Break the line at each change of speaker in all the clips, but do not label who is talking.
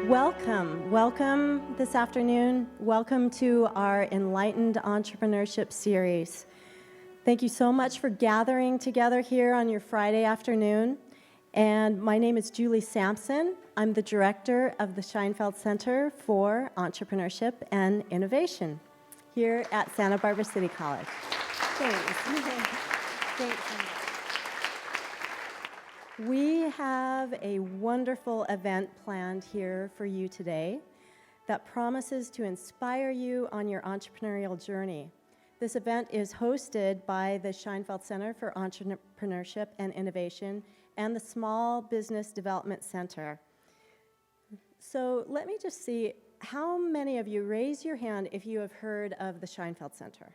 Welcome this afternoon. Welcome to our Enlightened Entrepreneurship series. Thank you so much for gathering together here on your Friday afternoon. And my name is Julie Sampson. I'm the director of the Scheinfeld Center for Entrepreneurship and Innovation here at Santa Barbara City College. Thanks. Thanks. We have a wonderful event planned here for you today that promises to inspire you on your entrepreneurial journey. This event is hosted by the Scheinfeld Center for Entrepreneurship and Innovation and the Small Business Development Center. So let me just see, how many of you, raise your hand if you have heard of the Scheinfeld Center?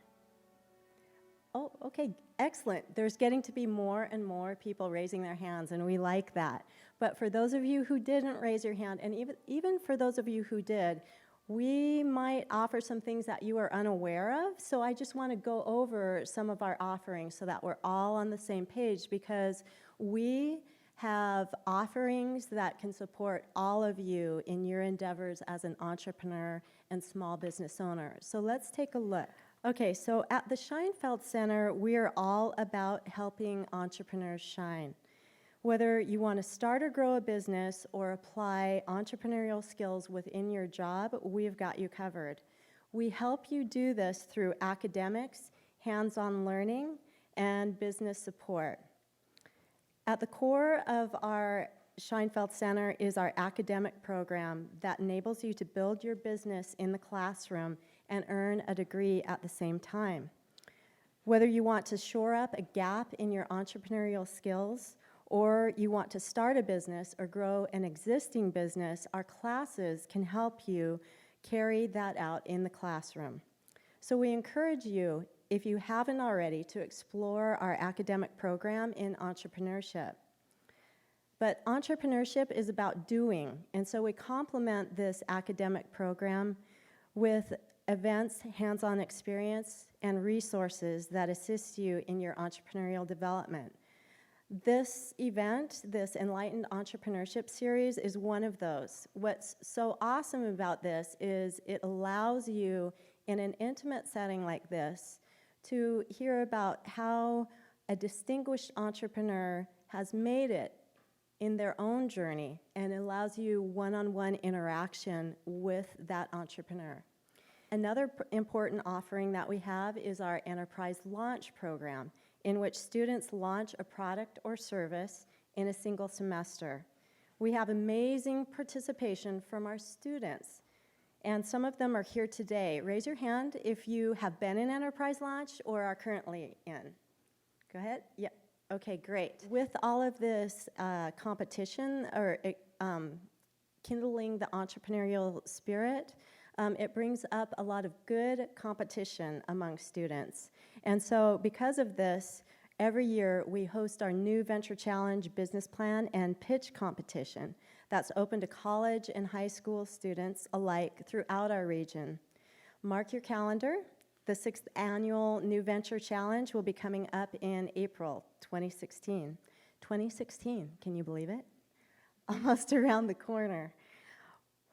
Oh, okay, excellent. There's getting to be more and more people raising their hands, and we like that. But for those of you who didn't raise your hand, and even for those of you who did, we might offer some things that you are unaware of. So I just want to go over some of our offerings so that we're all on the same page, because we have offerings that can support all of you in your endeavors as an entrepreneur and small business owner. So let's take a look. Okay, so at the Scheinfeld Center, we are all about helping entrepreneurs shine. Whether you want to start or grow a business or apply entrepreneurial skills within your job, we've got you covered. We help you do this through academics, hands-on learning, and business support. At the core of our Scheinfeld Center is our academic program that enables you to build your business in the classroom and earn a degree at the same time. Whether you want to shore up a gap in your entrepreneurial skills, or you want to start a business or grow an existing business, our classes can help you carry that out in the classroom. So we encourage you, if you haven't already, to explore our academic program in entrepreneurship. But entrepreneurship is about doing, and so we complement this academic program with events, hands-on experience, and resources that assist you in your entrepreneurial development. This event, this Enlightened Entrepreneurship series, is one of those. What's so awesome about this is it allows you, in an intimate setting like this, to hear about how a distinguished entrepreneur has made it in their own journey, and allows you one-on-one interaction with that entrepreneur. Another important offering that we have is our Enterprise Launch program, in which students launch a product or service in a single semester. We have amazing participation from our students, and some of them are here today. Raise your hand if you have been in Enterprise Launch or are currently in. Go ahead. Yep. Okay, great. With all of this competition or kindling the entrepreneurial spirit, it brings up a lot of good competition among students. And so because of this, every year we host our new Venture Challenge business plan and pitch competition that's open to college and high school students alike throughout our region. Mark your calendar. The 6th annual New Venture Challenge will be coming up in April 2016. 2016, can you believe it? Almost around the corner.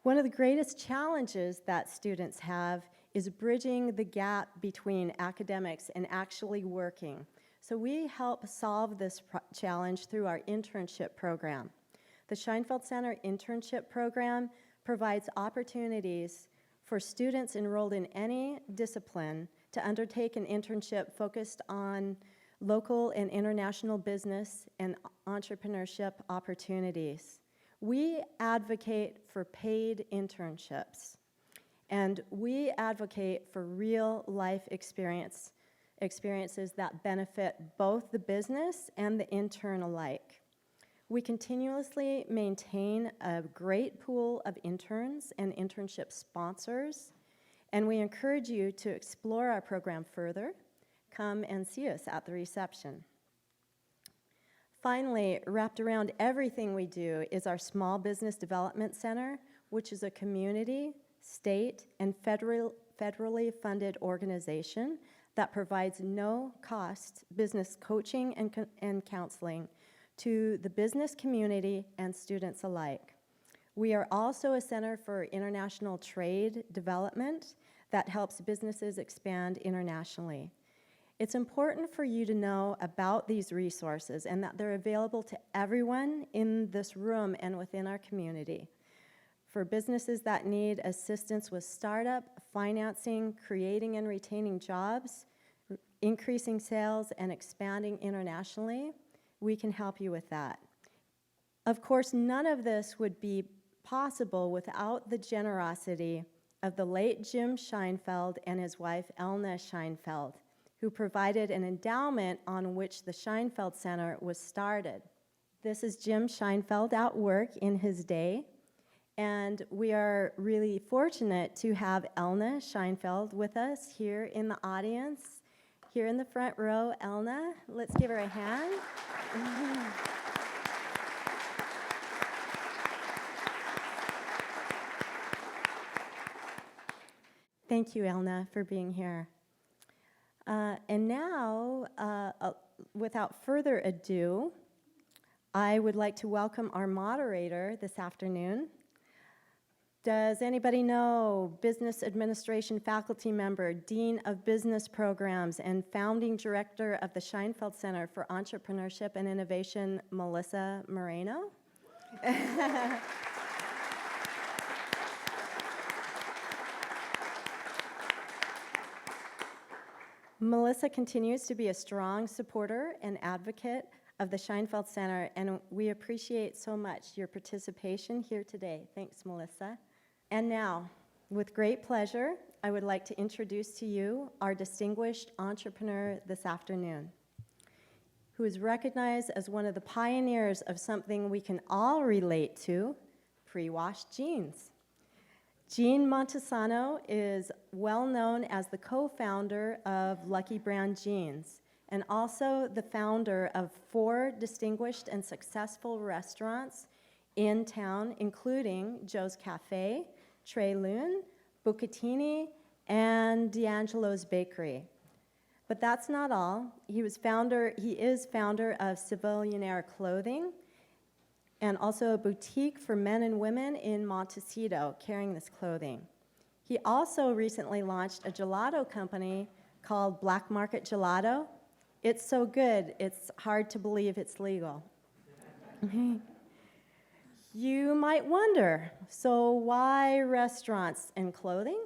One of the greatest challenges that students have is bridging the gap between academics and actually working. So we help solve this challenge through our internship program. The Scheinfeld Center internship program provides opportunities for students enrolled in any discipline to undertake an internship focused on local and international business and entrepreneurship opportunities. We advocate for paid internships, and we advocate for real-life experiences that benefit both the business and the intern alike. We continuously maintain a great pool of interns and internship sponsors, and we encourage you to explore our program further. Come and see us at the reception. Finally, wrapped around everything we do is our Small Business Development Center, which is a community, state, and federally funded organization that provides no-cost business coaching and counseling to the business community and students alike. We are also a center for international trade development that helps businesses expand internationally. It's important for you to know about these resources and that they're available to everyone in this room and within our community. For businesses that need assistance with startup, financing, creating and retaining jobs, increasing sales, and expanding internationally, we can help you with that. Of course, none of this would be possible without the generosity of the late Jim Scheinfeld and his wife Elna Scheinfeld, who provided an endowment on which the Scheinfeld Center was started. This is Jim Scheinfeld at work in his day, and we are really fortunate to have Elna Scheinfeld with us here in the audience, here in the front row. Elna, let's give her a hand. Thank you, Elna, for being here. And now, without further ado, I would like to welcome our moderator this afternoon. Does anybody know Business Administration faculty member, Dean of Business Programs, and founding director of the Scheinfeld Center for Entrepreneurship and Innovation, Melissa Moreno? Melissa continues to be a strong supporter and advocate of the Scheinfeld Center, and we appreciate so much your participation here today. Thanks, Melissa. And now, with great pleasure, I would like to introduce to you our distinguished entrepreneur this afternoon, who is recognized as one of the pioneers of something we can all relate to, pre-washed jeans. Jean Montesano is well known as the co-founder of Lucky Brand Jeans and also the founder of 4 distinguished and successful restaurants in town, including Joe's Cafe, Tre Lune, Bucatini, and D'Angelo's Bakery. But that's not all. He is founder of Civilianaire Clothing, and also a boutique for men and women in Montesano carrying this clothing. He also recently launched a gelato company called Black Market Gelato. It's so good, it's hard to believe it's legal. You might wonder, so why restaurants and clothing?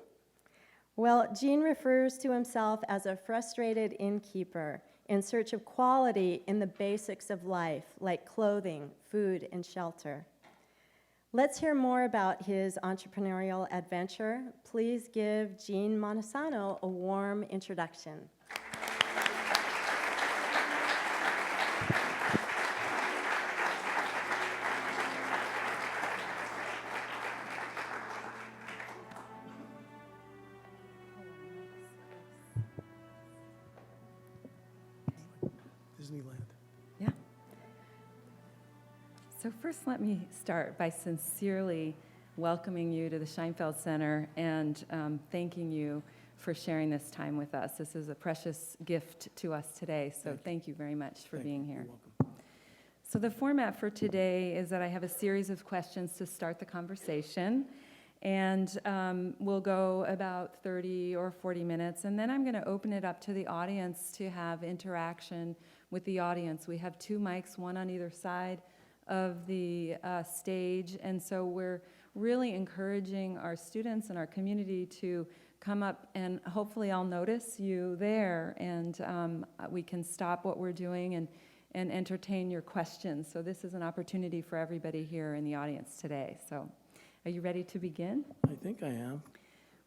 Well, Gene refers to himself as a frustrated innkeeper in search of quality in the basics of life, like clothing, food, and shelter. Let's hear more about his entrepreneurial adventure. Please give Gene Montesano a warm introduction.
Disneyland.
Yeah. So first, let me start by sincerely welcoming you to the Scheinfeld Center and thanking you for sharing this time with us. This is a precious gift to us today, so thank you very much for being here.
You're welcome.
So the format for today is that I have a series of questions to start the conversation, and we'll go about 30 or 40 minutes, and then I'm going to open it up to the audience to have interaction with the audience. We have 2 mics, one on either side of the stage, and so we're really encouraging our students and our community to come up, and hopefully I'll notice you there, and we can stop what we're doing and entertain your questions. So this is an opportunity for everybody here in the audience today. So are you ready to begin?
I think I am.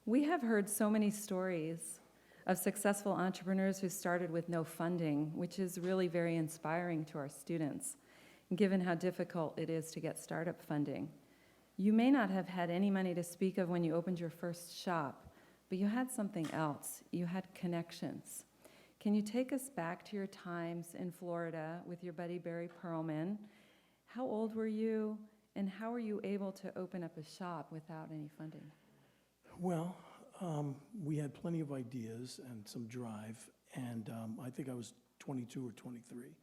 We have heard so many stories of successful entrepreneurs who started with no funding, which is really very inspiring to our students, given how difficult it is to get startup funding. You may not have had any money to speak of when you opened your first shop, but you had something else. You had connections. Can you take us back to your times in Florida with your buddy Barry Perlman? How old were you, and how were you able to open up a shop without any funding?
Well, we had plenty of ideas and some drive, and I think I was 22 or 23.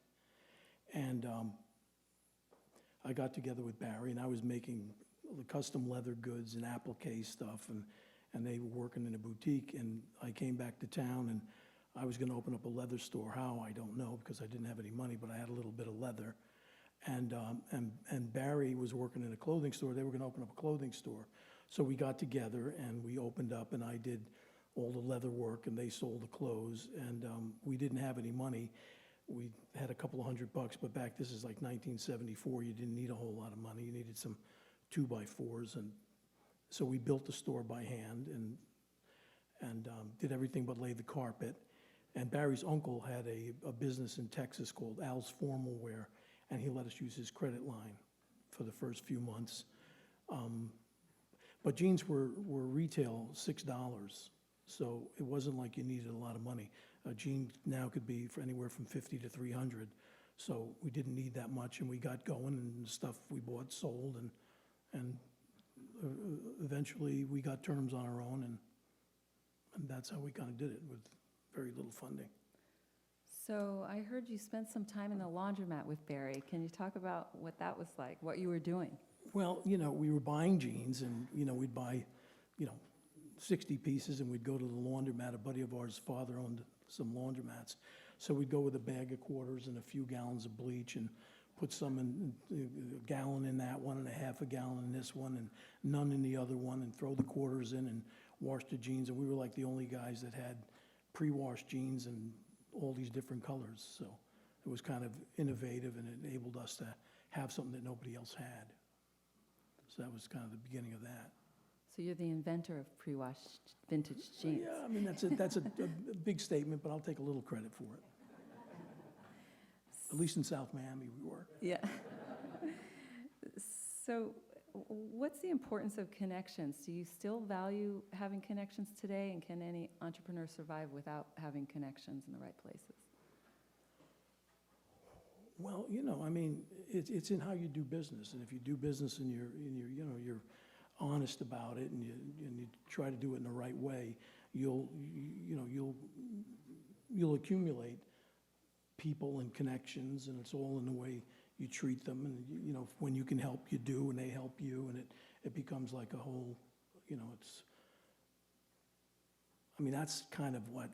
And I got together with Barry, and I was making the custom leather goods and applique stuff, and they were working in a boutique, and I came back to town, and I was gonna open up a leather store. How, I don't know, because I didn't have any money, but I had a little bit of leather. And Barry was working in a clothing store. They were gonna open up a clothing store. So we got together, and we opened up, and I did all the leather work, and they sold the clothes, and we didn't have any money. We had a couple of $100, but this is like 1974, you didn't need a whole lot of money. You needed some 2x4s, and so we built the store by hand and did everything but lay the carpet. And Barry's uncle had a business in Texas called Al's Formal Wear, and he let us use his credit line for the first few months. But jeans were retail $6, so it wasn't like you needed a lot of money. A jean now could be for anywhere from $50 to $300, so we didn't need that much, and we got going, and stuff we bought sold, and eventually we got terms on our own, and that's how we kind of did it, with very little funding.
So I heard you spent some time in the laundromat with Barry. Can you talk about what that was like, what you were doing?
Well, we were buying jeans, and, we'd buy, 60 pieces, and we'd go to the laundromat. A buddy of ours' father owned some laundromats. So we'd go with a bag of quarters and a few gallons of bleach and put some in, a gallon in that one and a half a gallon in this one and none in the other one, and throw the quarters in and wash the jeans. And we were like the only guys that had pre-washed jeans in all these different colors. So it was kind of innovative, and it enabled us to have something that nobody else had. So that was kind of the beginning of that.
So you're the inventor of pre-washed vintage jeans.
Yeah, I mean, that's a big statement, but I'll take a little credit for it. At least in South Miami, we were.
Yeah. So what's the importance of connections? Do you still value having connections today, and can any entrepreneur survive without having connections in the right places?
Well, I mean, it's in how you do business, and if you do business and you're honest about it, and you try to do it in the right way, you'll accumulate people and connections, and it's all in the way you treat them, and when you can help, you do, and they help you, and it becomes like a whole, that's kind of what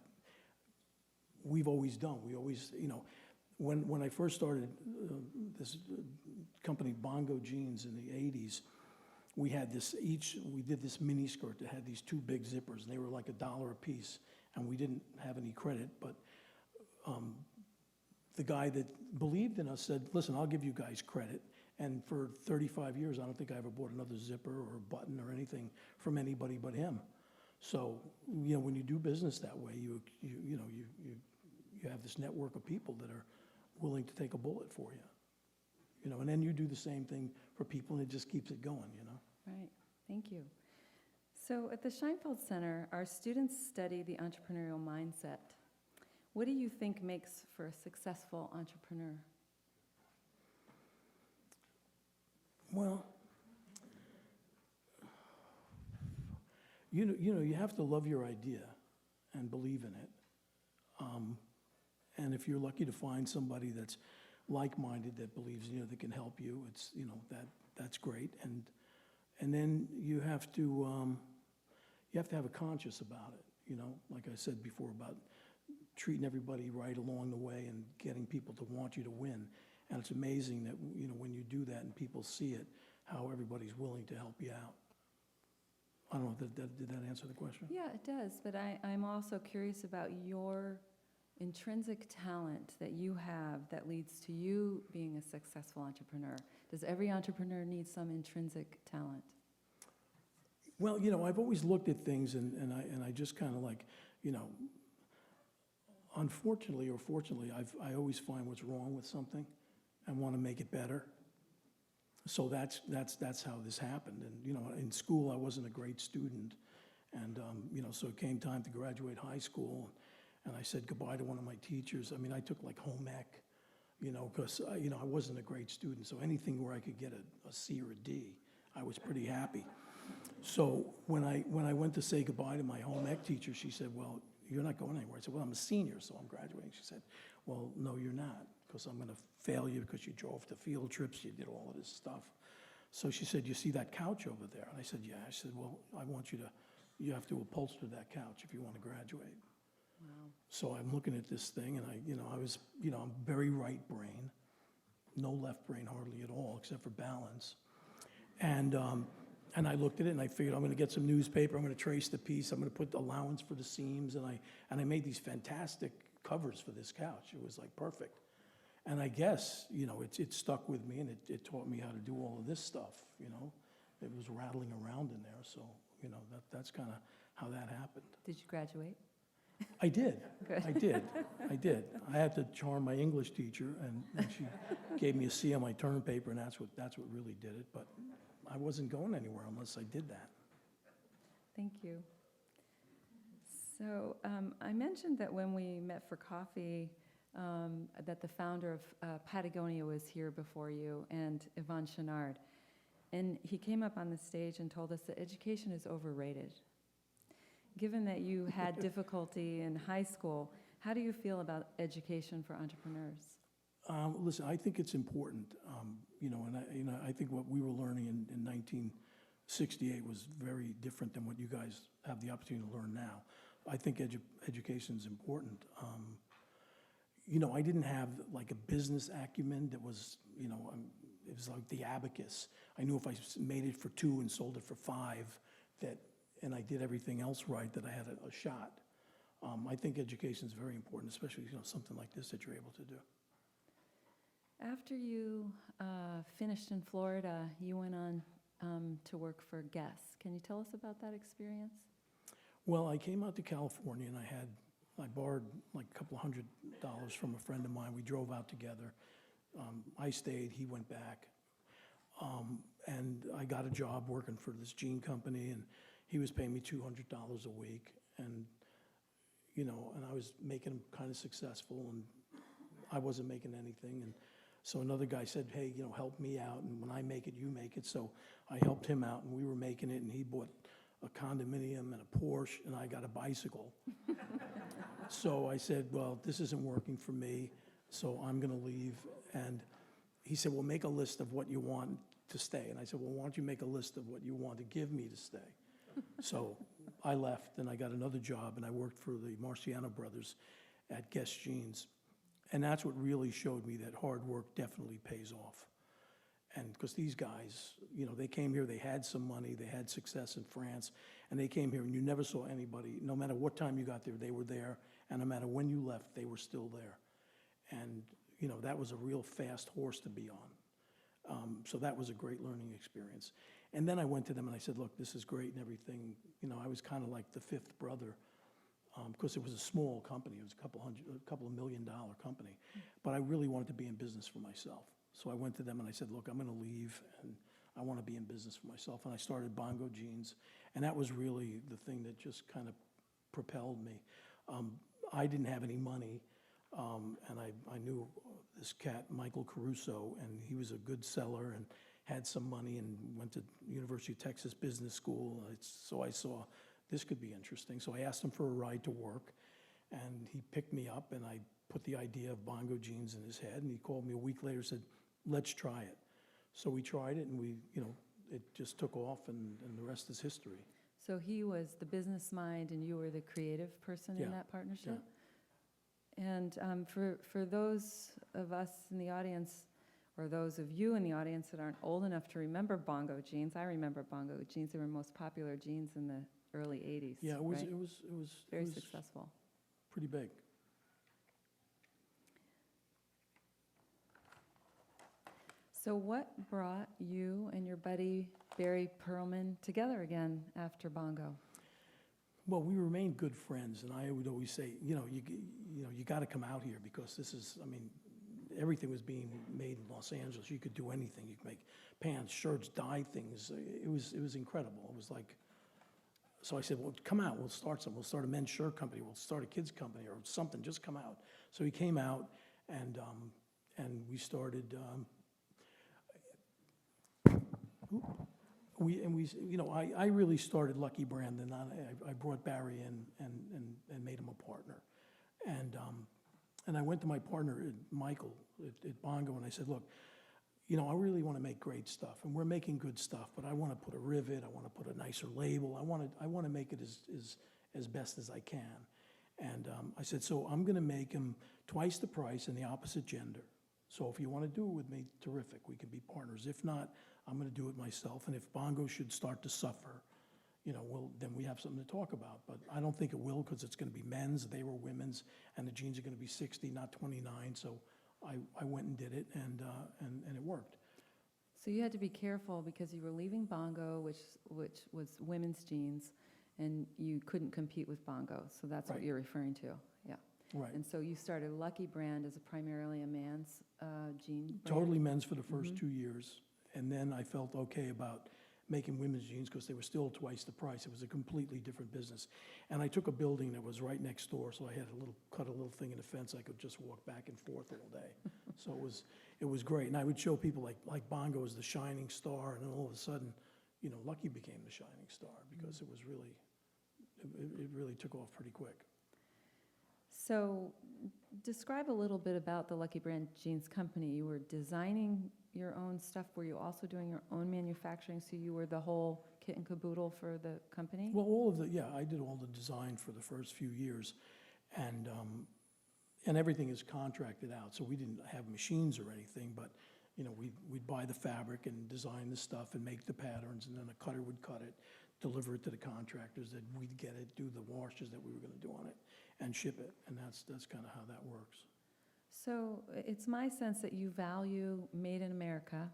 we've always done. We always, when I first started this company, Bongo Jeans, in the 80s, we did this mini skirt that had these two big zippers, and they were like $1 a piece, and we didn't have any credit, but the guy that believed in us said, listen, I'll give you guys credit. And for 35 years, I don't think I ever bought another zipper or a button or anything from anybody but him. So, when you do business that way, you have this network of people that are willing to take a bullet for you. And then you do the same thing for people, and it just keeps it going,
Right, thank you. So at the Scheinfeld Center, our students study the entrepreneurial mindset. What do you think makes for a successful entrepreneur?
Well, you have to love your idea and believe in it. And if you're lucky to find somebody that's like-minded, that believes, that can help you, it's, that's great. And then you have to have a conscience about it, like I said before, about treating everybody right along the way and getting people to want you to win. And it's amazing that, when you do that and people see it, how everybody's willing to help you out. I don't know, did that answer the question?
Yeah, it does, but I'm also curious about your intrinsic talent that you have that leads to you being a successful entrepreneur. Does every entrepreneur need some intrinsic talent?
Well, I've always looked at things, and I just kind of like, unfortunately or fortunately, I always find what's wrong with something and want to make it better. So that's how this happened. And in school I wasn't a great student, and so it came time to graduate high school, and I said goodbye to one of my teachers. I mean, I took like home ec, because I wasn't a great student. So anything where I could get a C or a D, I was pretty happy. So when I went to say goodbye to my home ec teacher, she said, well, you're not going anywhere. I said, well, I'm a senior, so I'm graduating. She said, well, no, you're not, because I'm going to fail you because you drove to field trips, you did all of this stuff. So she said, you see that couch over there? And I said, yeah. I said, well, you have to upholster that couch if you want to graduate.
Wow.
So I'm looking at this thing, and I'm very right brain, no left brain hardly at all, except for balance. And I looked at it, and I figured I'm going to get some newspaper, I'm going to trace the piece, I'm going to put the allowance for the seams, and I made these fantastic covers for this couch. It was like perfect. And I guess, it stuck with me, and it taught me how to do all of this stuff, It was rattling around in there, so, that's kind of how that happened.
Did you graduate?
I did.
Good.
I did. I had to charm my English teacher, and she gave me a C on my term paper, and that's what really did it. But I wasn't going anywhere unless I did that.
Thank you. So I mentioned that when we met for coffee, that the founder of Patagonia was here before you, and Yvon Chouinard. And he came up on the stage and told us that education is overrated. Given that you had difficulty in high school, how do you feel about education for entrepreneurs?
Listen, I think it's important, and I think what we were learning in 1968 was very different than what you guys have the opportunity to learn now. I think education is important. I didn't have like a business acumen that was, it was like the abacus. I knew if I made it for 2 and sold it for 5, and I did everything else right, that I had a shot. I think education is very important, especially something like this that you're able to do.
After you finished in Florida, you went on to work for Guess. Can you tell us about that experience?
Well, I came out to California, and I borrowed like a couple $100 from a friend of mine. We drove out together. I stayed, he went back. And I got a job working for this jean company, and he was paying me $200 a week. And, and I was making him kind of successful, and I wasn't making anything. And so another guy said, hey, help me out, and when I make it, you make it. So I helped him out, and we were making it, and he bought a condominium and a Porsche, and I got a bicycle. So I said, well, this isn't working for me, so I'm going to leave. And he said, well, make a list of what you want to stay. And I said, well, why don't you make a list of what you want to give me to stay? So I left, and I got another job, and I worked for the Montesano brothers at Guess Jeans. And that's what really showed me that hard work definitely pays off. And because these guys, they came here, they had some money, they had success in France, and they came here, and you never saw anybody, no matter what time you got there, they were there, and no matter when you left, they were still there. And, that was a real fast horse to be on. So that was a great learning experience. And then I went to them and I said, look, this is great and everything. I was kind of like the fifth brother, because it was a small company. It was a couple of $1 million company. But I really wanted to be in business for myself. So I went to them and I said, look, I'm going to leave, and I want to be in business for myself. And I started Bongo Jeans, and that was really the thing that just kind of propelled me. I didn't have any money, and I knew this cat, Michael Caruso, and he was a good seller and had some money and went to University of Texas Business School. So I saw this could be interesting. So I asked him for a ride to work, and he picked me up, and I put the idea of Bongo Jeans in his head, and he called me a week later and said, let's try it. So we tried it, and it just took off, and the rest is history.
So he was the business mind, and you were the creative person in that partnership?
Yeah.
And for those of us in the audience, or those of you in the audience that aren't old enough to remember Bongo Jeans, I remember Bongo Jeans. They were most popular jeans in the early 80s.
Yeah, it was
very successful.
Pretty big.
So what brought you and your buddy Barry Perlman together again after Bongo?
Well, we remained good friends, and I would always say, you got to come out here, because this is, everything was being made in Los Angeles. You could do anything. You could make pants, shirts, dye things. It was incredible. It was like, so I said, well, come out. We'll start something. We'll start a men's shirt company. We'll start a kids company or something. Just come out. So he came out, and we started. I really started Lucky Brand, and I brought Barry in and made him a partner. And I went to my partner, Michael, at Bongo, and I said, look, I really want to make great stuff, and we're making good stuff, but I want to put a rivet, I want to put a nicer label, I want to make it as best as I can. And I said, so I'm going to make them twice the price and the opposite gender. So if you want to do it with me, terrific, we can be partners. If not, I'm going to do it myself, and if Bongo should start to suffer, then we have something to talk about. But I don't think it will, because it's going to be men's, they were women's, and the jeans are going to be 60, not 29. So I went and did it, and it worked.
So you had to be careful because you were leaving Bongo, which was women's jeans, and you couldn't compete with Bongo. So that's what
Right.
you're referring to, yeah.
Right.
And so you started Lucky brand as primarily a man's jean brand?
Totally men's for the first 2 years. And then I felt okay about making women's jeans because they were still twice the price. It was a completely different business. And I took a building that was right next door, so I had cut a little thing in the fence. I could just walk back and forth all day. So it was great. And I would show people like Bongo as the shining star, and then all of a sudden, Lucky became the shining star because it was really, it really took off pretty quick.
So describe a little bit about the Lucky Brand Jeans Company. You were designing your own stuff. Were you also doing your own manufacturing? So you were the whole kit and caboodle for the company?
Well, I did all the design for the first few years, and everything is contracted out. So we didn't have machines or anything, but we'd buy the fabric and design the stuff and make the patterns, and then a cutter would cut it, deliver it to the contractors, that we'd get it, do the washes that we were going to do on it, and ship it. And that's kind of how that works.
So it's my sense that you value made in America,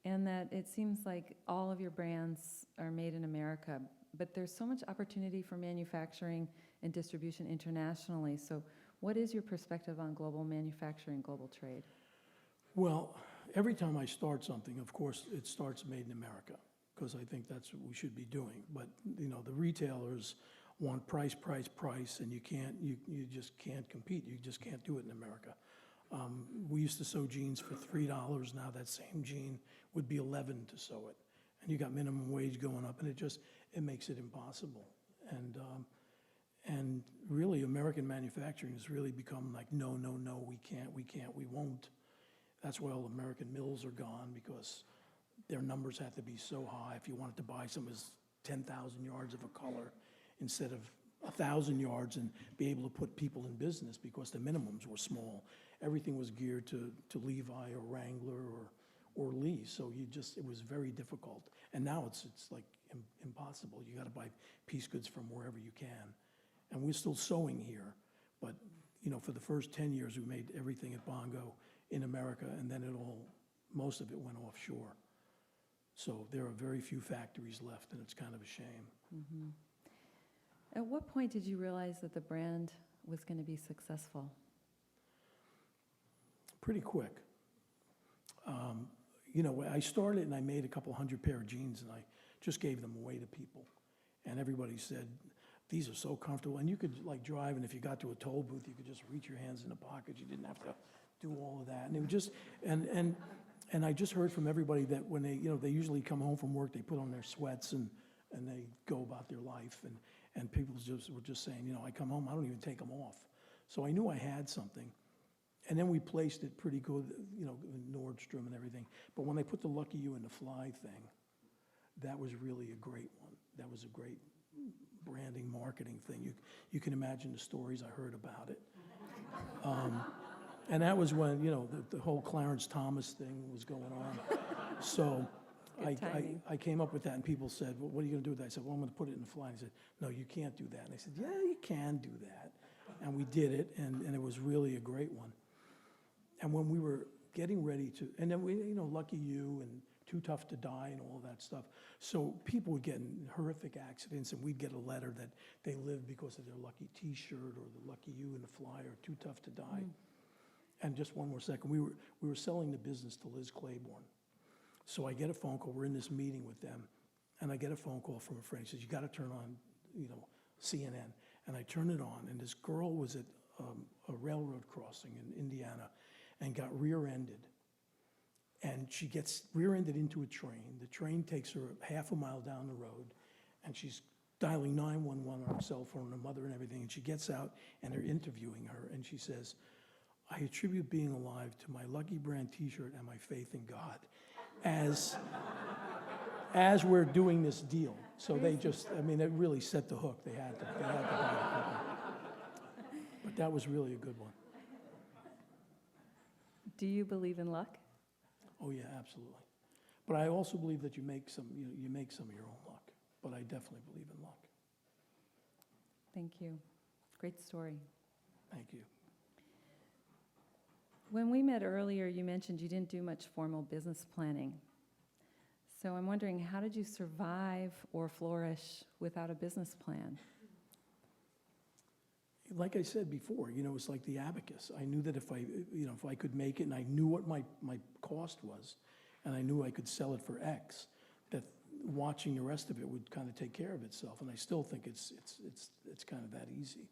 and that it seems like all of your brands are made in America, but there's so much opportunity for manufacturing and distribution internationally. So what is your perspective on global manufacturing, global trade?
Well, every time I start something, of course, it starts made in America, because I think that's what we should be doing. But, the retailers want price, and you just can't compete. You just can't do it in America. We used to sew jeans for $3. Now that same jean would be $11 to sew it. And you got minimum wage going up, and it makes it impossible. And really, American manufacturing has really become like, no, we can't, we won't. That's why all American mills are gone, because their numbers have to be so high. If you wanted to buy some as 10,000 yards of a color instead of 1,000 yards, and be able to put people in business, because the minimums were small. Everything was geared to Levi or Wrangler or Lee. So it was very difficult. And now it's like impossible. You got to buy piece goods from wherever you can. And we're still sewing here, but for the first 10 years, we made everything at Bongo in America, and then most of it went offshore. So there are very few factories left, and it's kind of a shame.
Mm-hmm. At what point did you realize that the brand was going to be successful?
Pretty quick. I started and I made a couple hundred pair of jeans, and I just gave them away to people. And everybody said, these are so comfortable. And you could drive, and if you got to a toll booth, you could just reach your hands in the pockets. You didn't have to do all of that. And it was just, and I just heard from everybody that when they usually come home from work, they put on their sweats and they go about their life. And people were just saying, I come home, I don't even take them off. So I knew I had something. And then we placed it pretty good, in Nordstrom and everything. But when I put the Lucky You and the Fly thing, that was really a great one. That was a great branding, marketing thing. You can imagine the stories I heard about it. And that was when, the whole Clarence Thomas thing was going on. So I came up with that, and people said, well, what are you going to do with that? I said, well, I'm going to put it in the Fly. And he said, no, you can't do that. And I said, yeah, you can do that. And we did it, and it was really a great one. And when we were getting ready to, and then we, Lucky You and Too Tough to Die and all of that stuff. So people would get in horrific accidents, and we'd get a letter that they lived because of their Lucky T-shirt or the Lucky You and the Fly or Too Tough to Die. And just one more second, we were selling the business to Liz Claiborne. So I get a phone call. We're in this meeting with them, and I get a phone call from a friend. He says, you got to turn on, CNN. And I turn it on, and this girl was at a railroad crossing in Indiana and got rear-ended. And she gets rear-ended into a train. The train takes her half a mile down the road, and she's dialing 911 on her cell phone, her mother and everything. And she gets out, and they're interviewing her, and she says, I attribute being alive to my Lucky Brand t-shirt and my faith in God as we're doing this deal. So they just, I mean, it really set the hook. They had to buy it. But that was really a good one.
Do you believe in luck?
Oh yeah, absolutely. But I also believe that you make some of your own luck. But I definitely believe in luck.
Thank you. Great story.
Thank you.
When we met earlier, you mentioned you didn't do much formal business planning. So I'm wondering, how did you survive or flourish without a business plan?
Like I said before, it's like the abacus. I knew that if I could make it, and I knew what my cost was, and I knew I could sell it for X, that watching the rest of it would kind of take care of itself. And I still think it's kind of that easy.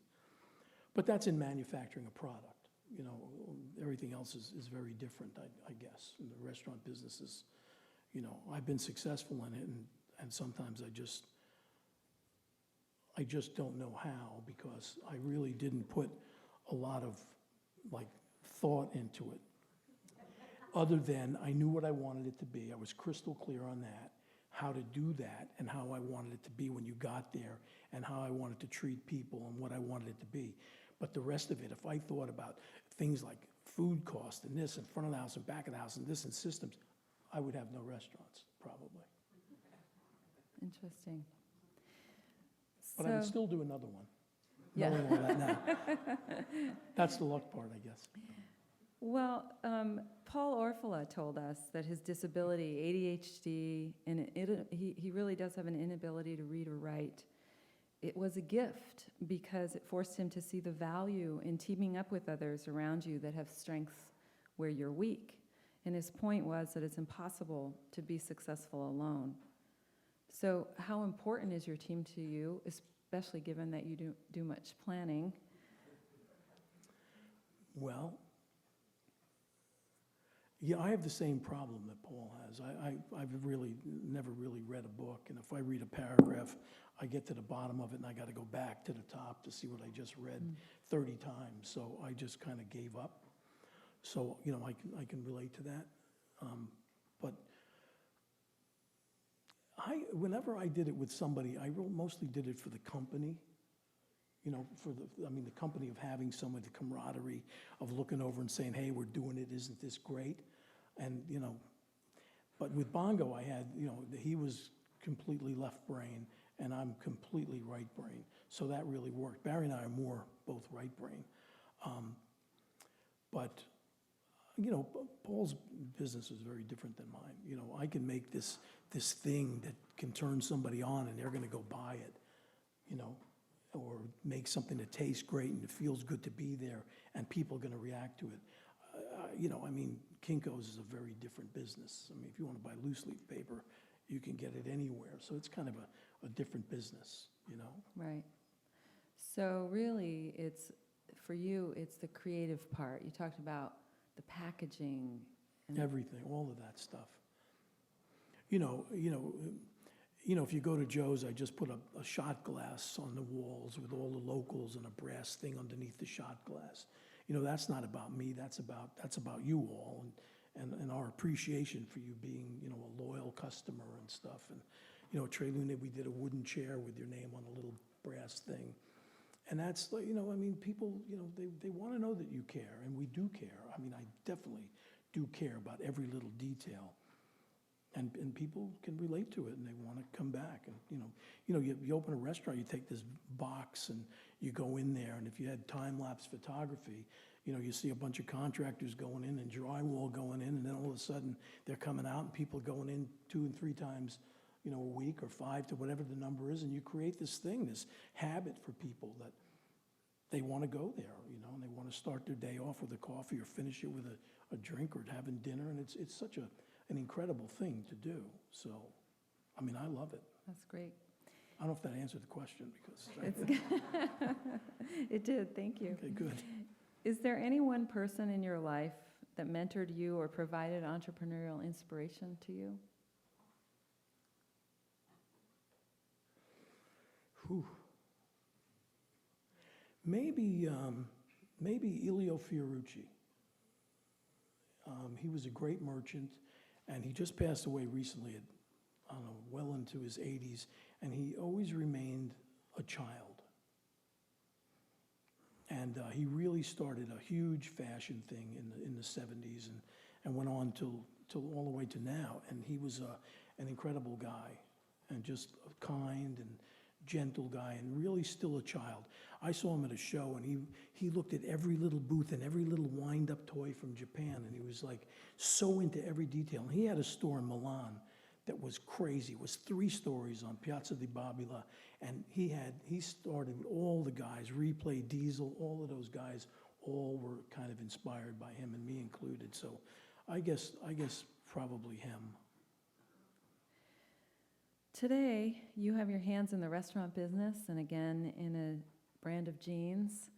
But that's in manufacturing a product. Everything else is very different, I guess. In the restaurant business is, I've been successful in it, and sometimes I just don't know how, because I really didn't put a lot of thought into it. Other than I knew what I wanted it to be. I was crystal clear on that, how to do that, and how I wanted it to be when you got there, and how I wanted to treat people, and what I wanted it to be. But the rest of it, if I thought about things like food cost and this, and front of the house and back of the house and this and systems, I would have no restaurants, probably.
Interesting.
But I would still do another one.
Yeah.
Knowing all that now. That's the luck part, I guess.
Well, Paul Orfila told us that his disability, ADHD, and he really does have an inability to read or write. It was a gift because it forced him to see the value in teaming up with others around you that have strengths where you're weak. And his point was that it's impossible to be successful alone. So how important is your team to you, especially given that you do much planning?
Well, yeah, I have the same problem that Paul has. I've really never really read a book, and if I read a paragraph, I get to the bottom of it, and I got to go back to the top to see what I just read 30 times. So I just kind of gave up. So I can relate to that. But whenever I did it with somebody, I mostly did it for the company. The company of having someone, the camaraderie of looking over and saying, hey, we're doing it, isn't this great? And, but with Bongo, I had, he was completely left brain, and I'm completely right brain. So that really worked. Barry and I are more both right brain. But Paul's business is very different than mine. I can make this thing that can turn somebody on, and they're going to go buy it, or make something that tastes great and it feels good to be there, and people are going to react to it. Kinko's is a very different business. If you want to buy loose leaf paper, you can get it anywhere. So it's kind of a different business,
Right. So really, for you, it's the creative part. You talked about the packaging. And
everything, all of that stuff. If you go to Joe's, I just put a shot glass on the walls with all the locals and a brass thing underneath the shot glass. That's not about me. That's about you all and our appreciation for you being, a loyal customer and stuff. And, at Trey Lune, we did a wooden chair with your name on a little brass thing. And that's, people, they want to know that you care, and we do care. I definitely do care about every little detail. And people can relate to it, and they want to come back. And you open a restaurant, you take this box, and you go in there, and if you had time-lapse photography, you see a bunch of contractors going in and drywall going in, and then all of a sudden they're coming out, and people going in 2 and 3 times, a week or 5 to whatever the number is, and you create this thing, this habit for people that they want to go there, and they want to start their day off with a coffee or finish it with a drink or having dinner, and it's such an incredible thing to do. So, I love it.
That's great.
I don't know if that answered the question because
It did, thank you.
Okay, good.
Is there any one person in your life that mentored you or provided entrepreneurial inspiration to you?
Whew. Maybe Elio Fiorucci. He was a great merchant, and he just passed away recently at, I don't know, well into his 80s, and he always remained a child. And he really started a huge fashion thing in the 70s and went on till all the way to now. And he was an incredible guy and just a kind and gentle guy and really still a child. I saw him at a show, and he looked at every little booth and every little wind-up toy from Japan, and he was like so into every detail. And he had a store in Milan that was crazy. It was 3 stories on Piazza di Babila, and he started with all the guys, Replay, Diesel, all of those guys, all were kind of inspired by him, and me included. So I guess probably him.
Today, you have your hands in the restaurant business and again in a brand of jeans.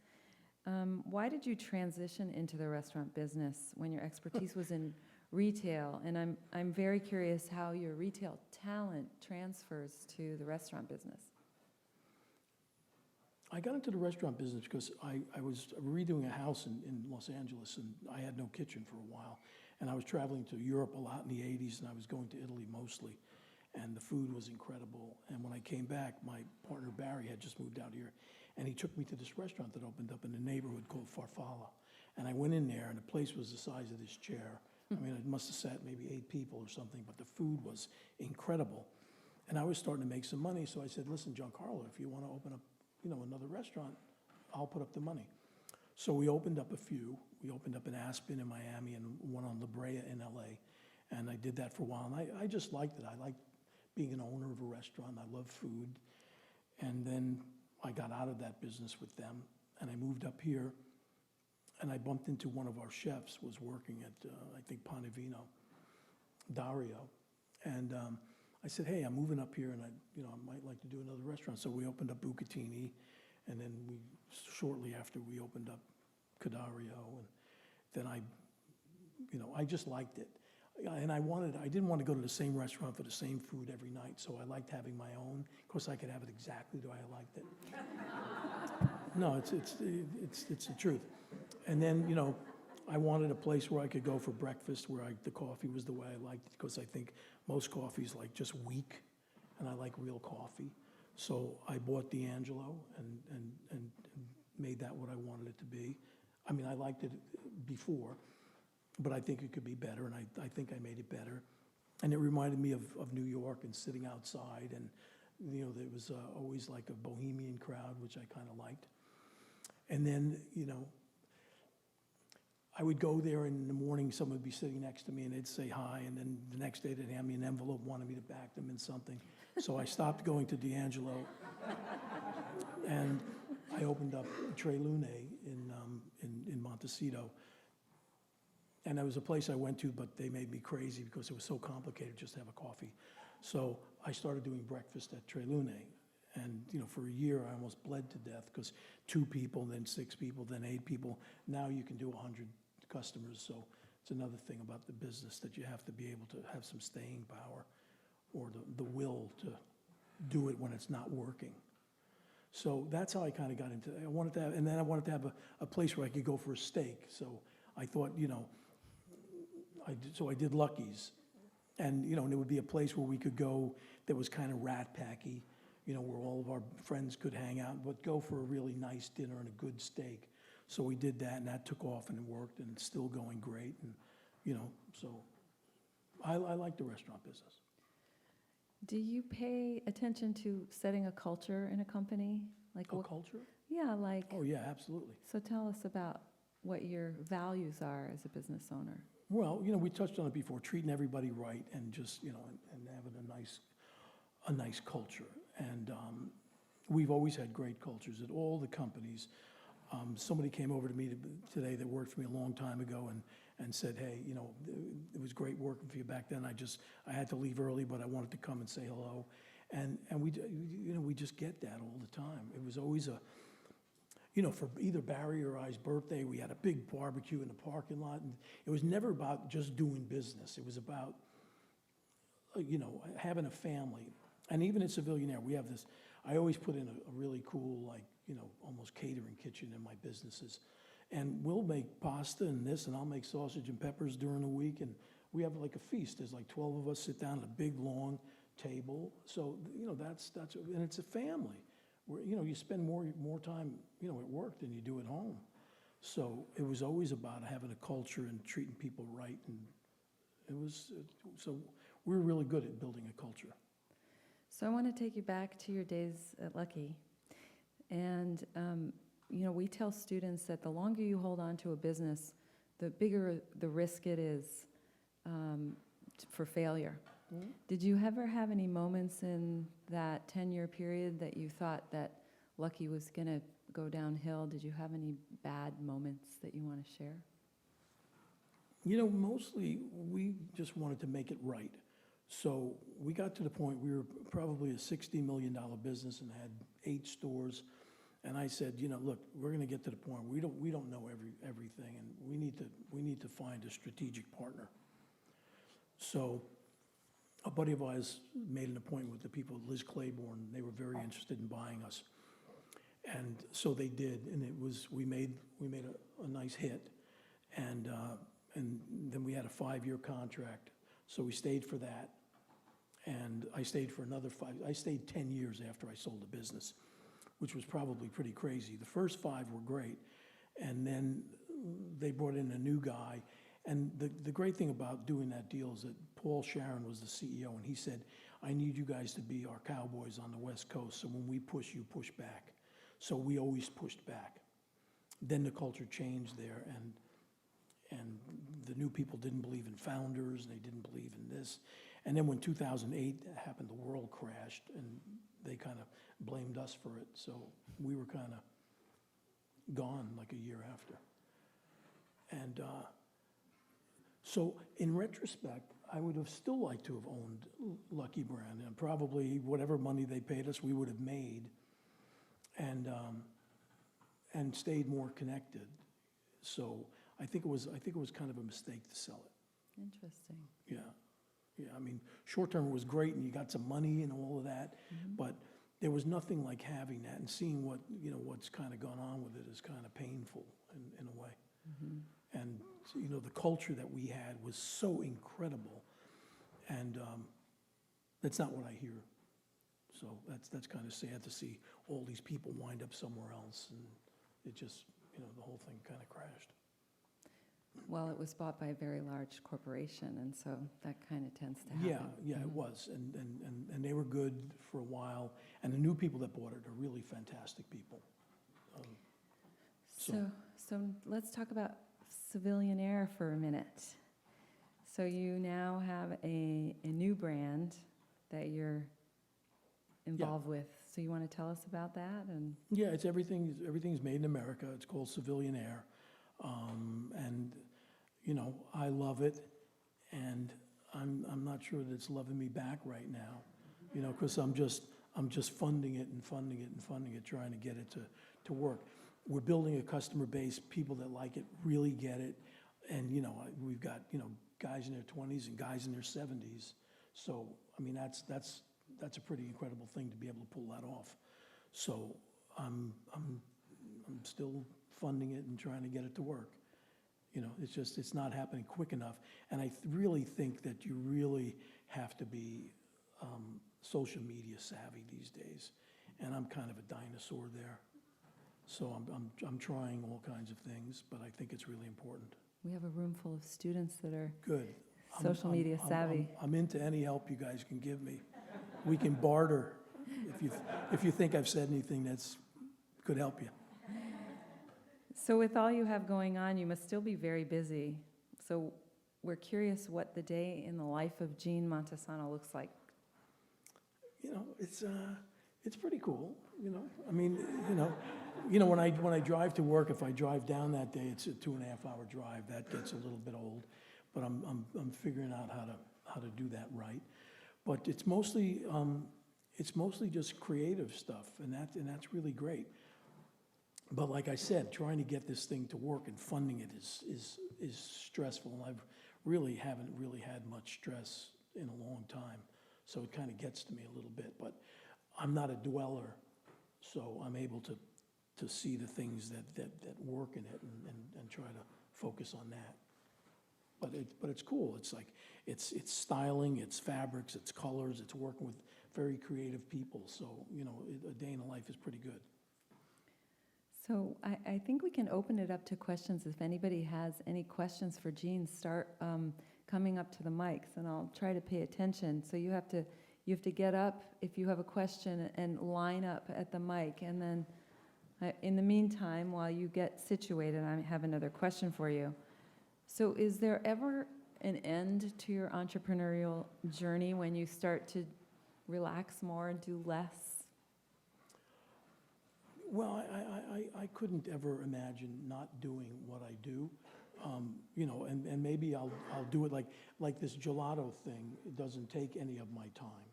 Why did you transition into the restaurant business when your expertise was in retail? And I'm very curious how your retail talent transfers to the restaurant business.
I got into the restaurant business because I was redoing a house in Los Angeles, and I had no kitchen for a while. And I was traveling to Europe a lot in the 80s, and I was going to Italy mostly. And the food was incredible. And when I came back, my partner Barry had just moved out here, and he took me to this restaurant that opened up in the neighborhood called Farfalla. And I went in there, and the place was the size of this chair. I mean, it must have sat maybe 8 people or something, but the food was incredible. And I was starting to make some money, so I said, listen, Giancarlo, if you want to open up, another restaurant, I'll put up the money. So we opened up a few. We opened up in Aspen in Miami and one on La Brea in LA. And I did that for a while, and I just liked it. I liked being an owner of a restaurant. I love food. And then I got out of that business with them, and I moved up here, and I bumped into one of our chefs, was working at, I think, Panevino, Dario. And I said, hey, I'm moving up here, and I might like to do another restaurant. So we opened up Bucatini, and then shortly after we opened up Cadario, and then I just liked it. And I didn't want to go to the same restaurant for the same food every night, so I liked having my own. Of course, I could have it exactly the way I liked it. No, it's the truth. And then, I wanted a place where I could go for breakfast, where the coffee was the way I liked it, because I think most coffee's like just weak, and I like real coffee. So I bought D'Angelo and made that what I wanted it to be. I mean, I liked it before, but I think it could be better, and I think I made it better. And it reminded me of New York and sitting outside, and there was always like a bohemian crowd, which I kind of liked. And then, I would go there, and in the morning someone would be sitting next to me, and they'd say hi, and then the next day they'd hand me an envelope, wanted me to back them in something. So I stopped going to D'Angelo, and I opened up Tre Lune in Montesano. And that was a place I went to, but they made me crazy because it was so complicated just to have a coffee. So I started doing breakfast at Tre Lune. And, for a year, I almost bled to death because 2 people, then 6 people, then 8 people. Now you can do 100 customers. So it's another thing about the business, that you have to be able to have some staying power or the will to do it when it's not working. So that's how I kind of got into it. I wanted to have a place where I could go for a steak. So I thought, I did Lucky's. And, and it would be a place where we could go that was kind of rat-packy, where all of our friends could hang out, but go for a really nice dinner and a good steak. So we did that, and that took off, and it worked, and it's still going great. And, so I like the restaurant business.
Do you pay attention to setting a culture in a company? Like
A culture?
Yeah, like.
Oh, yeah, absolutely.
So tell us about what your values are as a business owner.
Well, we touched on it before, treating everybody right, and just, and having a nice culture. And we've always had great cultures at all the companies. Somebody came over to me today that worked for me a long time ago and said, hey, it was great working for you back then. I had to leave early, but I wanted to come and say hello. And we just get that all the time. It was always for either Barry or I's birthday, we had a big barbecue in the parking lot. And it was never about just doing business. It was about, having a family. And even at Civilianaire, we have this, I always put in a really cool, almost catering kitchen in my businesses. And we'll make pasta and this, and I'll make sausage and peppers during the week, and we have like a feast. There's like 12 of us sit down at a big, long table. So, that's, and it's a family. Where, you spend more time, at work than you do at home. So it was always about having a culture and treating people right, and so we're really good at building a culture.
So I want to take you back to your days at Lucky. And, we tell students that the longer you hold on to a business, the bigger the risk it is for failure.
Mm-hmm.
Did you ever have any moments in that 10-year period that you thought that Lucky was going to go downhill? Did you have any bad moments that you want to share?
Mostly we just wanted to make it right. So we got to the point, we were probably a $60 million business and had 8 stores. And I said, look, we're going to get to the point where we don't know everything, and we need to find a strategic partner. So a buddy of ours made an appointment with the people at Liz Claiborne. They were very interested in buying us. And so they did, and we made a nice hit. And then we had a 5-year contract. So we stayed for that. And I stayed for another 5. I stayed 10 years after I sold the business, which was probably pretty crazy. The first 5 were great. And then they brought in a new guy. And the great thing about doing that deal is that Paul Sharon was the CEO, and he said, I need you guys to be our cowboys on the West Coast, so when we push, you push back. So we always pushed back. Then the culture changed there, and the new people didn't believe in founders, and they didn't believe in this. And then when 2008 happened, the world crashed, and they kind of blamed us for it. So we were kind of gone like a year after. And so in retrospect, I would have still liked to have owned Lucky Brand, and probably whatever money they paid us, we would have made, and stayed more connected. So I think it was kind of a mistake to sell it.
Interesting.
Yeah. I mean, short term it was great, and you got some money and all of that, but there was nothing like having that and seeing what's kind of gone on with it is kind of painful in a way. And the culture that we had was so incredible, and that's not what I hear. So that's kind of sad to see all these people wind up somewhere else, and it just the whole thing kind of crashed.
Well, it was bought by a very large corporation, and so that kind of tends to happen.
Yeah, it was, and they were good for a while, and the new people that bought it are really fantastic people.
So let's talk about Civilian Air for a minute. So you now have a new brand that you're involved with. So you want to tell us about that? And
yeah, it's everything's made in America. It's called Civilian Air, and I love it, and I'm not sure that it's loving me back right now, because I'm just funding it and funding it and funding it, trying to get it to work. We're building a customer base, people that like it, really get it, and we've got guys in their 20s and guys in their 70s. So I mean that's a pretty incredible thing to be able to pull that off. So I'm still funding it and trying to get it to work. It's not happening quick enough, and I really think that you really have to be social media savvy these days, and I'm kind of a dinosaur there. So I'm trying all kinds of things, but I think it's really important.
we have a room full of students that are
Good.
social media savvy.
I'm into any help you guys can give me. We can barter if you think I've said anything that's could help you.
So with all you have going on, you must still be very busy. So we're curious what the day in the life of Gene Montesano looks like.
It's pretty cool. I mean, when I drive to work, if I drive down that day, it's a 2.5-hour drive. That gets a little bit old, but I'm figuring out how to do that right. But it's mostly just creative stuff, and that's really great. But like I said, trying to get this thing to work and funding it is stressful, and haven't really had much stress in a long time. So it kind of gets to me a little bit, but I'm not a dweller, so I'm able to to see the things that work in it and try to focus on that. But it's cool. It's like, it's styling, it's fabrics, it's colors, it's working with very creative people. So, you know, a day in the life is pretty good.
So I think we can open it up to questions. If anybody has any questions for Jean, start coming up to the mics, and I'll try to pay attention. So you have to get up if you have a question and line up at the mic. And then in the meantime, while you get situated, I have another question for you. So is there ever an end to your entrepreneurial journey when you start to relax more and do less?
Well, I couldn't ever imagine not doing what I do. You know, and maybe I'll do it like this gelato thing. It doesn't take any of my time.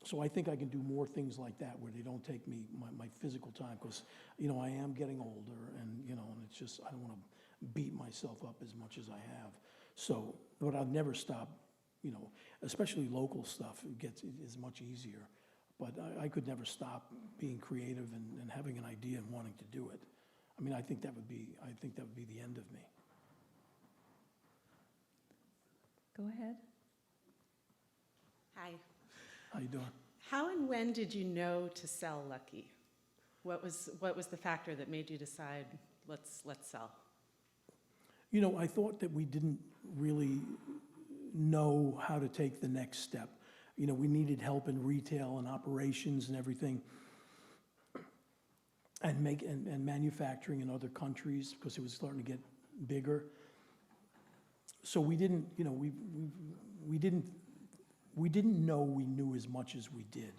So I think I can do more things like that where they don't take my physical time, because, you know, I am getting older, and, you know, and it's just, I don't want to beat myself up as much as I have. So, but I'll never stop, you know, especially local stuff. Is much easier. But I could never stop being creative and having an idea and wanting to do it. I mean, I think that would be the end of me.
Go ahead.
Hi.
How you doing?
How and when did you know to sell Lucky? What was the factor that made you decide, let's sell?
You know, I thought that we didn't really know how to take the next step. You know, we needed help in retail and operations and everything, and manufacturing in other countries, because it was starting to get bigger. So we didn't, you know, we didn't know we knew as much as we did.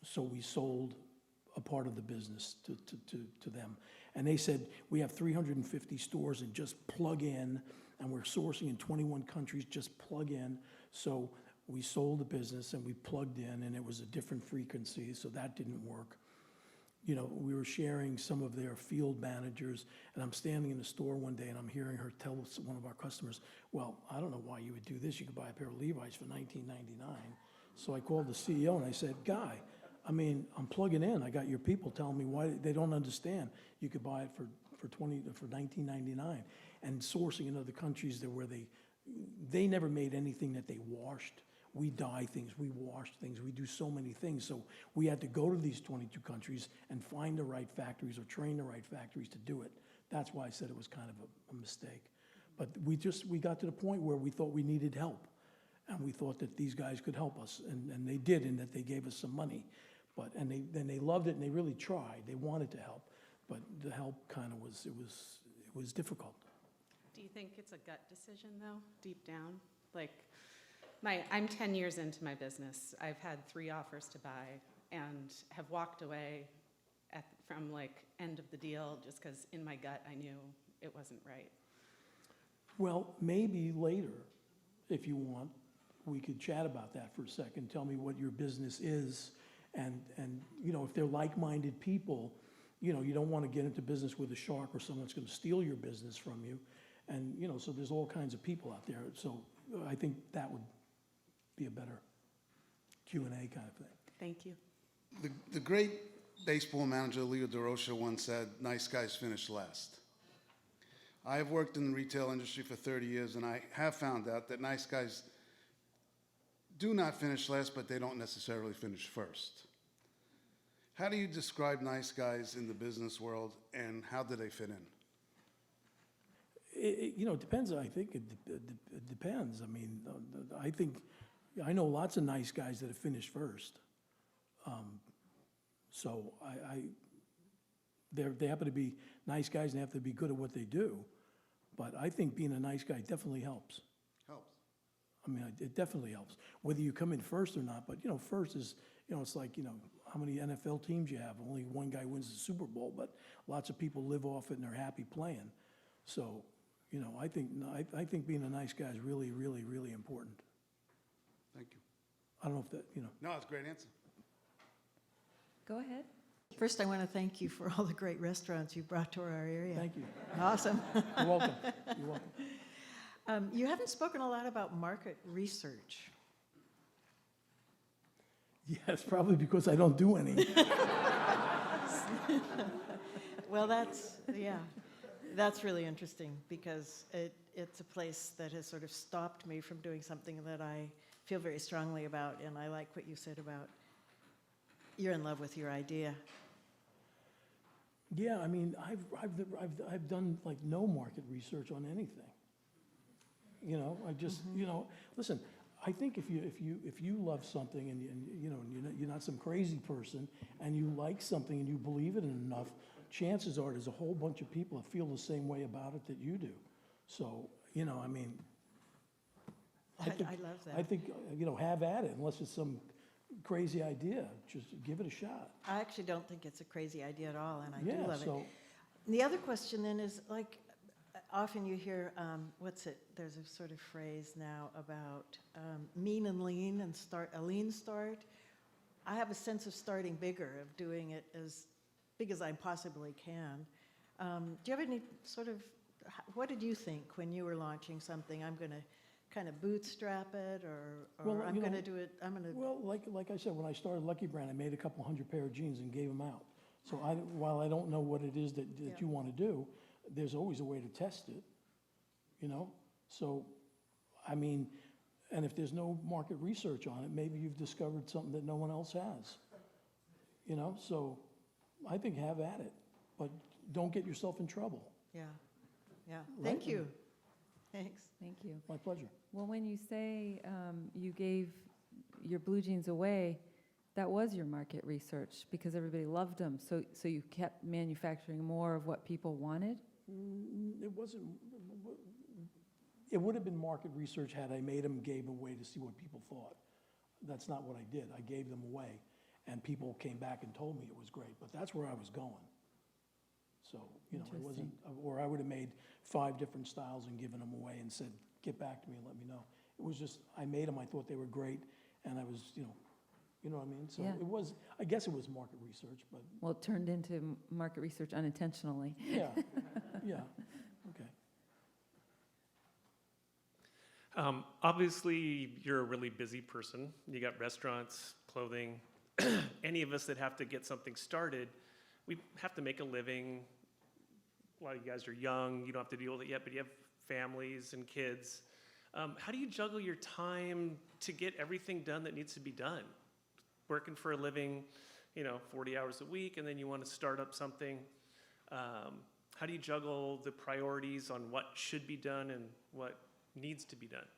So we sold a part of the business to them. And they said, we have 350 stores and just plug in, and we're sourcing in 21 countries, just plug in. So we sold the business and we plugged in, and it was a different frequency, so that didn't work. You know, we were sharing some of their field managers, and I'm standing in the store one day and I'm hearing her tell one of our customers, well, I don't know why you would do this. You could buy a pair of Levi's for $19.99. So I called the CEO and I said, Guy, I mean, I'm plugging in. I got your people telling me why they don't understand. You could buy it for $19.99, and sourcing in other countries where they never made anything that they washed. We dye things, we wash things, we do so many things. So we had to go to these 22 countries and find the right factories or train the right factories to do it. That's why I said it was kind of a mistake. But we got to the point where we thought we needed help. And we thought that these guys could help us, and they did, in that they gave us some money. And they loved it, and they really tried. They wanted to help, but the help kind of was difficult.
Do you think it's a gut decision, though, deep down? Like, I'm 10 years into my business. I've had 3 offers to buy and have walked away from like end of the deal just because in my gut I knew it wasn't right.
Well, maybe later, if you want, we could chat about that for a second. Tell me what your business is, and you know, if they're like-minded people, you know, you don't want to get into business with a shark or someone that's going to steal your business from you. And, you know, so there's all kinds of people out there. So I think that would be a better Q&A kind of thing.
Thank you.
The great baseball manager Leo DeRocha once said, nice guys finish last. I have worked in the retail industry for 30 years, and I have found out that nice guys do not finish last, but they don't necessarily finish first. How do you describe nice guys in the business world, and how do they fit in?
You know, it depends. I think it depends. I mean, I know lots of nice guys that have finished first. So they happen to be nice guys, and they have to be good at what they do. But I think being a nice guy definitely helps.
Helps.
I mean, it definitely helps, whether you come in first or not. But, you know, first is, you know, it's like, you know, how many NFL teams you have. Only one guy wins the Super Bowl, but lots of people live off it and they're happy playing. So, you know, I think being a nice guy is really, really, really important.
Thank you.
I don't know if that, you know.
No, it's a great answer.
Go ahead.
First, I want to thank you for all the great restaurants you brought to our area.
Thank you.
Awesome.
You're welcome. You're welcome.
You haven't spoken a lot about market research.
Yes, probably because I don't do any.
Well, that's really interesting because it's a place that has sort of stopped me from doing something that I feel very strongly about, and I like what you said about you're in love with your idea.
Yeah, I mean, I've done like no market research on anything. You know, I just, you know, listen, I think if you love something and you know, you're not some crazy person and you like something and you believe it enough, chances are there's a whole bunch of people that feel the same way about it that you do. So, you know, I mean,
I love that.
I think, you know, have at it, unless it's some crazy idea, just give it a shot.
I actually don't think it's a crazy idea at all, and I
Yeah,
do love it.
so,
The other question then is, like, often you hear, there's a sort of phrase now about mean and lean and a lean start. I have a sense of starting bigger, of doing it as big as I possibly can. Do you have any sort of, what did you think when you were launching something? I'm going to kind of bootstrap it, or
Well,
I'm
you
going
know,
to do it, I'm going to...
well, like I said, when I started Lucky Brand, I made a couple hundred pair of jeans and gave them out. So while I don't know what it is that
Yeah.
you want to do, there's always a way to test it, you know? So, I mean, and if there's no market research on it, maybe you've discovered something that no one else has, you know? So I think have at it, but don't get yourself in trouble.
Yeah, yeah.
Right?
Thank you. Thanks.
Thank you.
My pleasure.
Well, when you say you gave your blue jeans away, that was your market research because everybody loved them. So you kept manufacturing more of what people wanted?
It wasn't, it would have been market research had I made them, gave away to see what people thought. That's not what I did. I gave them away, and people came back and told me it was great, but that's where I was going. So, you know, it wasn't, or I would have made 5 different styles and given them away and said, get back to me and let me know. It was just, I made them, I thought they were great, and I was, you know what I mean? So
Yeah.
it was, I guess it was market research, but
Well, it turned into market research unintentionally.
yeah, yeah, okay.
Obviously, you're a really busy person. You got restaurants, clothing. Any of us that have to get something started, we have to make a living. A lot of you guys are young. You don't have to deal with it yet, but you have families and kids. How do you juggle your time to get everything done that needs to be done? Working for a living, 40 hours a week, and then you want to start up something. How do you juggle the priorities on what should be done and what needs to be done?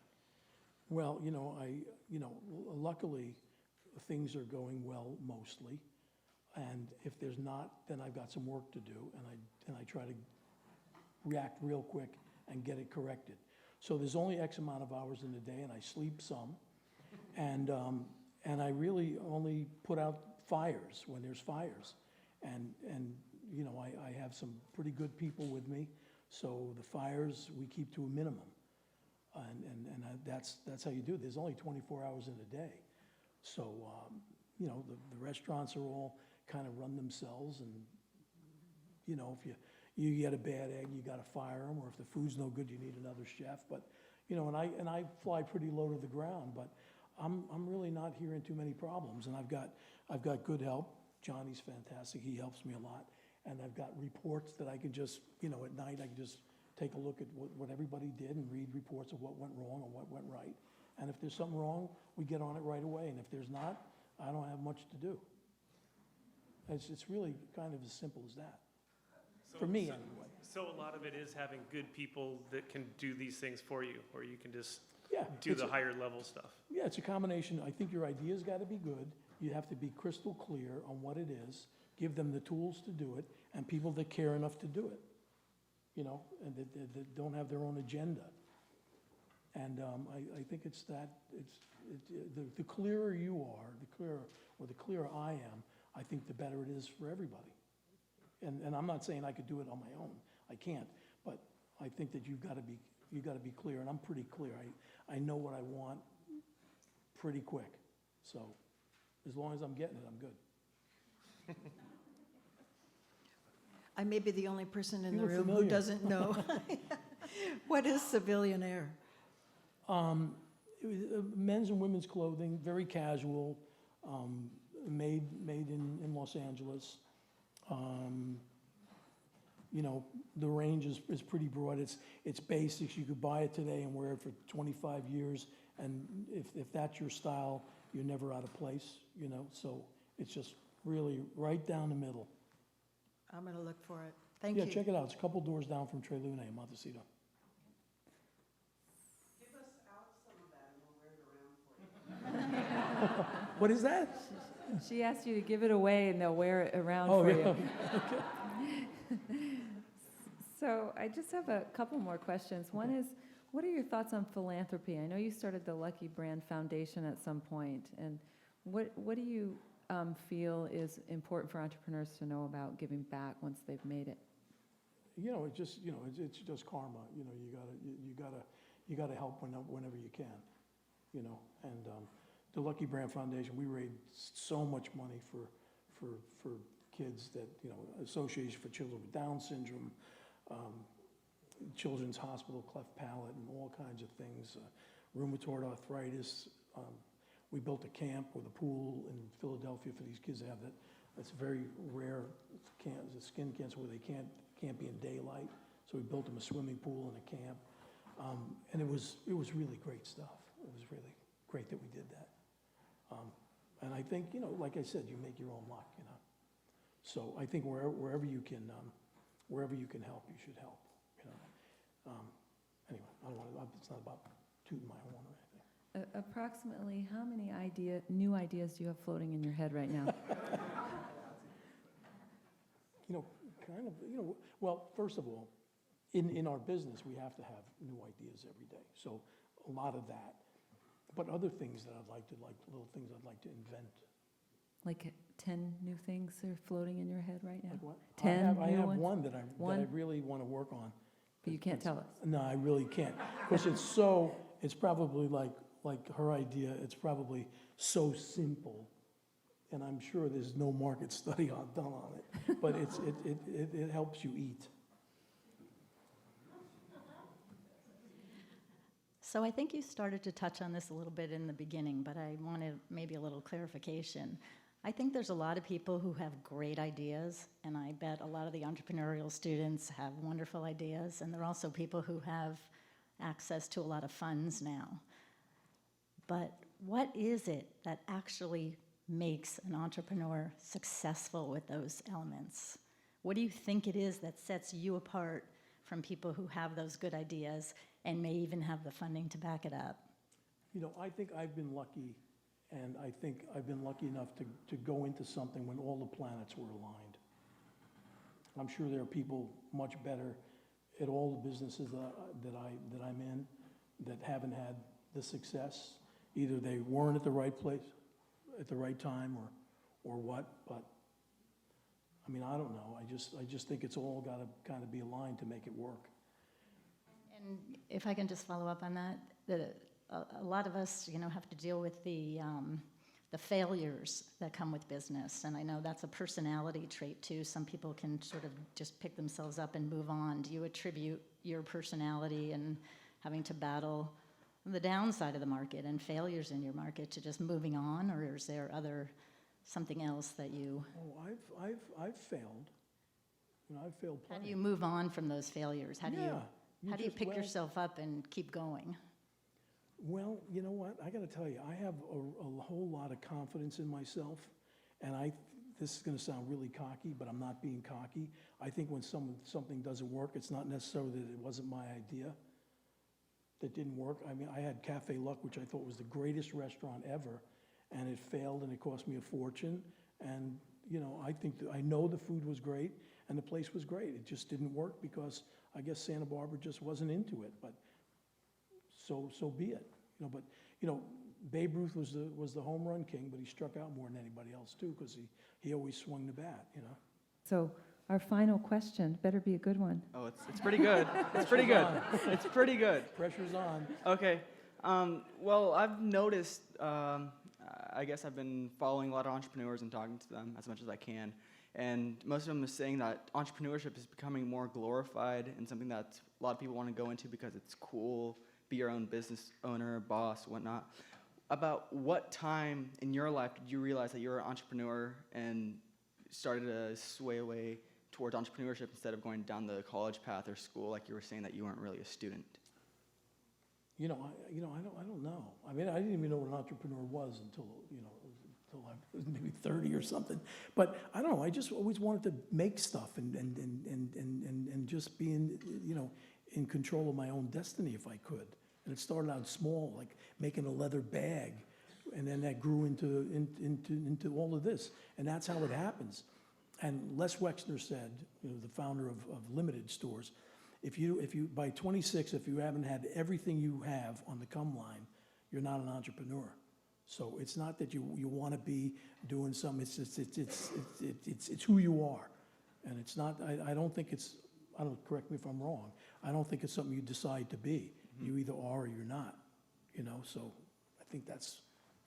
Well, luckily, things are going well mostly. And if there's not, then I've got some work to do, and I try to react real quick and get it corrected. So there's only X amount of hours in the day, and I sleep some. And I really only put out fires when there's fires. And I have some pretty good people with me, so the fires we keep to a minimum. And that's how you do it. There's only 24 hours in a day. So, the restaurants are all kind of run themselves, and, if you get a bad egg, you got to fire them, or if the food's no good, you need another chef. But, and I fly pretty low to the ground, but I'm really not hearing too many problems, and I've got good help. Johnny's fantastic. He helps me a lot. And I've got reports that I can just, at night, I can just take a look at what everybody did and read reports of what went wrong and what went right. And if there's something wrong, we get on it right away. And if there's not, I don't have much to do. It's really kind of as simple as that. For me, anyway.
So a lot of it is having good people that can do these things for you, or you can just
Yeah,
do the higher level stuff.
Yeah, it's a combination. I think your idea's got to be good. You have to be crystal clear on what it is, give them the tools to do it, and people that care enough to do it, and that don't have their own agenda. And I think it's that, the clearer you are, the clearer I am, I think the better it is for everybody. And I'm not saying I could do it on my own. I can't. But I think that you've got to be clear, and I'm pretty clear. I know what I want pretty quick. So as long as I'm getting it, I'm good.
I may be the only person in
You
the
look
room who
familiar.
doesn't know. What is Civilian Air?
Men's and women's clothing, very casual, made in Los Angeles. You know, the range is pretty broad. It's basics. You could buy it today and wear it for 25 years. And if that's your style, you're never out of place, you know? So it's just really right down the middle.
I'm going to look for it. Thank you.
Yeah, check it out. It's a couple doors down from Tre Lune in Montesano.
Give us out some of that and we'll wear it around for you.
What is that?
She asked you to give it away and they'll wear it around
Oh,
for
yeah.
you. So I just have a couple more questions. One is, what are your thoughts on philanthropy? I know you started the Lucky Brand Foundation at some point, and what do you feel is important for entrepreneurs to know about giving back once they've made it?
You know, it's just karma. You know, you gotta help whenever you can. You know, and the Lucky Brand Foundation, we raised so much money for kids that, you know, Association for Children with Down Syndrome, Children's Hospital, cleft palate, and all kinds of things, rheumatoid arthritis. We built a camp with a pool in Philadelphia for these kids to have that. That's very rare skin cancer where they can't be in daylight. So we built them a swimming pool and a camp, and it was really great stuff. It was really great that we did that. And I think, you know, like I said, you make your own luck, you know. So I think wherever you can help, you should help, you know. Anyway, it's not about tooting my horn or anything.
Approximately how many new ideas do you have floating in your head right now?
You know, kind of, you know, well, first of all, in our business, we have to have new ideas every day. So a lot of that. But other things that little things I'd like to invent.
Like 10 new things are floating in your head right now?
Like what?
10
I
new
have
ones?
one that I really want to work on.
But you can't tell us.
No, I really can't. Because it's probably like her idea, it's probably so simple. And I'm sure there's no market study done on it. But it helps you eat.
So I think you started to touch on this a little bit in the beginning, but I wanted maybe a little clarification. I think there's a lot of people who have great ideas, and I bet a lot of the entrepreneurial students have wonderful ideas, and there are also people who have access to a lot of funds now. But what is it that actually makes an entrepreneur successful with those elements? What do you think it is that sets you apart from people who have those good ideas and may even have the funding to back it up?
You know, I think I've been lucky, and I think I've been lucky enough to go into something when all the planets were aligned. I'm sure there are people much better at all the businesses that I'm in that haven't had the success. Either they weren't at the right place at the right time or what, but I mean, I don't know. I just think it's all got to kind of be aligned to make it work.
And if I can just follow up on that, a lot of us, you know, have to deal with the failures that come with business, and I know that's a personality trait too. Some people can sort of just pick themselves up and move on. Do you attribute your personality and having to battle the downside of the market and failures in your market to just moving on, or is there something else that you?
Oh, I've failed. You know, I've failed
How
plenty.
do you move on from those failures? How do you
just-
pick
well,
yourself up and keep going?
Well, you know what? I got to tell you, I have a whole lot of confidence in myself, and this is going to sound really cocky, but I'm not being cocky. I think when something doesn't work, it's not necessarily that it wasn't my idea that didn't work. I mean, I had Cafe Luck, which I thought was the greatest restaurant ever, and it failed, and it cost me a fortune. And you know, I know the food was great, and the place was great. It just didn't work because I guess Santa Barbara just wasn't into it. But so be it. You know, but you know, Babe Ruth was the home run king, but he struck out more than anybody else too, because he always swung the bat. You know.
So our final question better be a good one.
Oh, it's pretty good. It's pretty good. It's pretty good.
Pressure's on.
Okay. Well, I've noticed, I guess I've been following a lot of entrepreneurs and talking to them as much as I can. And most of them are saying that entrepreneurship is becoming more glorified and something that a lot of people want to go into because it's cool, be your own business owner, boss, whatnot. About what time in your life did you realize that you were an entrepreneur and started to sway away towards entrepreneurship instead of going down the college path or school, like you were saying that you weren't really a student?
I don't know. I mean, I didn't even know what an entrepreneur was until I was maybe 30 or something. But I don't know, I just always wanted to make stuff and just be in control of my own destiny if I could. And it started out small, like making a leather bag, and then that grew into all of this. And that's how it happens. And Les Wexner said, the founder of Limited Stores, if you by 26, if you haven't had everything you have on the come line, you're not an entrepreneur. So it's not that you want to be doing something. It's who you are, and it's not. I don't think it's. Correct me if I'm wrong. I don't think it's something you decide to be. Mm-hmm. You either are or you're not. So I think that's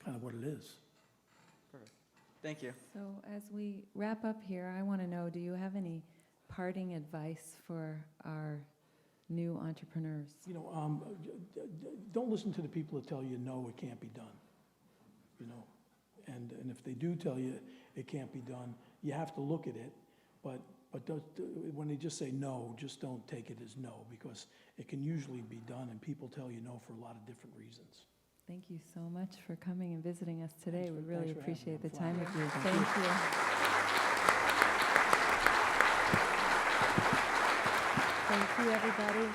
kind of what it is.
Perfect. Thank you.
So as we wrap up here, I want to know, do you have any parting advice for our new entrepreneurs?
Don't listen to the people that tell you, no, it can't be done. And if they do tell you it can't be done, you have to look at it. But when they just say no, just don't take it as no, because it can usually be done, and people tell you no for a lot of different reasons.
Thank you so much for coming and visiting us today. We really
Thanks for having
appreciate
me.
the
I'm
time with
flattered.
you.
Thank
Thank you.
Thank you, everybody.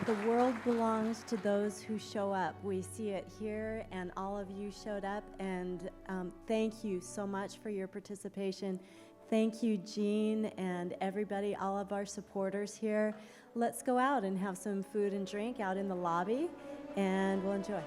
The world belongs to those who show up. We see it here, and all of you showed up, and thank you so much for your participation. Thank you, Jean, and everybody, all of our supporters here. Let's go out and have some food and drink out in the lobby, and we'll enjoy.